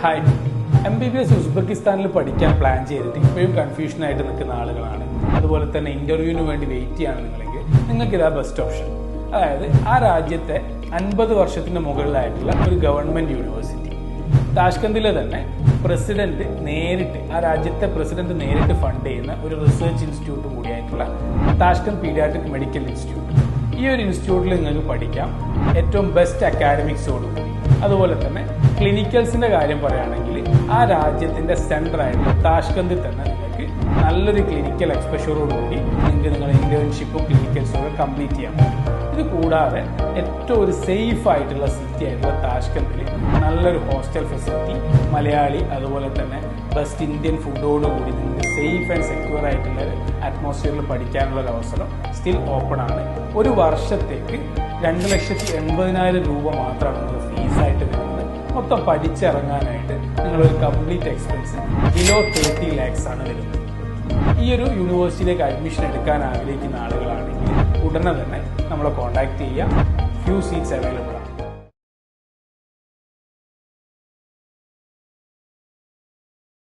Hi, MBBS ഉസ്ബെക്കിസ്ഥാനിൽ പഠിക്കാൻ plan ചെയ്തിട്ട് ഇപ്പോഴും കൺഫ്യൂഷനായിട്ട് നിൽക്കുന്ന ആളുകളാണ്. അതുപോലെ തന്നെ ഇന്റർവ്യൂവിന് വേണ്ടി വെയിറ്റ് ചെയ്യാണ് നിങ്ങളെങ്കിൽ നിങ്ങൾക്ക് ഇതാ ബെസ്റ്റ് ഓപ്ഷൻ. അതായത് ആ രാജ്യത്തെ 50 വർഷത്തിന് മുകളിലായിട്ടുള്ള ഒരു ഗവൺമെന്റ് യൂണിവേഴ്സിറ്റി, താഷ്കന്തിലെ തന്നെ പ്രസിഡന്റ് നേരിട്ട് ആ രാജ്യത്തെ പ്രസിഡന്റ് നേരിട്ട് ഫണ്ട് ചെയ്യുന്ന ഒരു റിസർച്ച് ഇൻസ്റ്റിറ്റ്യൂട്ട് കൂടിയായിട്ടുള്ള താഷ്കന്ത് പീഡിയാട്രിക് മെഡിക്കൽ ഇൻസ്റ്റിറ്റ്യൂട്ട്. ഈ ഒരു ഇൻസ്റ്റിറ്റ്യൂട്ടിൽ നിങ്ങൾക്ക് പഠിക്കാം ഏറ്റവും ബെസ്റ്റ് അക്കാഡമിക്സോടുകൂടി. അതുപോലെ തന്നെ ക്ലിനിക്കൽസിന്റെ കാര്യം പറയുകയാണെങ്കിൽ ആ രാജ്യത്തിന്റെ സെന്റർ ആയിട്ടുള്ള താഷ്കന്തിൽ തന്നെ നിങ്ങൾക്ക് നല്ലൊരു ക്ലിനിക്കൽ എക്സ്പോഷറോടുകൂടി നിങ്ങൾക്ക് നിങ്ങളുടെ ഇന്റേൺഷിപ്പും ക്ലിനിക്കൽസും ഒക്കെ കംപ്ലീറ്റ് ചെയ്യാൻ പറ്റും. ഇത് കൂടാതെ ഏറ്റവും ഒരു സേഫ് ആയിട്ടുള്ള സിറ്റി ആയിട്ടുള്ള താഷ്കന്തിൽ നല്ലൊരു ഹോസ്റ്റൽ ഫെസിലിറ്റി, മലയാളി അതുപോലെ തന്നെ ബെസ്റ്റ് ഇന്ത്യൻ ഫുഡോടുകൂടി നിങ്ങൾക്ക് സേഫ് ആൻഡ് സെക്യൂർ ആയിട്ടുള്ള അറ്റ്മോസ്ഫിയറിൽ പഠിക്കാനുള്ള ഒരു അവസരം സ്റ്റിൽ ഓപ്പൺ ആണ്. ഒരു വർഷത്തേക്ക് 2,80,000 രൂപ മാത്രമാണ് നിങ്ങൾ ഫീസായിട്ട് വരുന്നത്. മൊത്തം പഠിച്ചിറങ്ങാനായിട്ട് നിങ്ങളൊരു കംപ്ലീറ്റ് എക്സ്പെൻസ് ബിലോ 30 lakhs ആണ് വരുന്നത്. ഈ ഒരു യൂണിവേഴ്സിറ്റിയിലേക്ക് അഡ്മിഷൻ എടുക്കാൻ ആഗ്രഹിക്കുന്ന ആളുകളാണെങ്കിൽ ഉടനെ തന്നെ നമ്മളെ കോൺടാക്ട് ചെയ്യുക. ഫ്യൂ സീറ്റ്സ് അവൈലബിൾ ആണ്.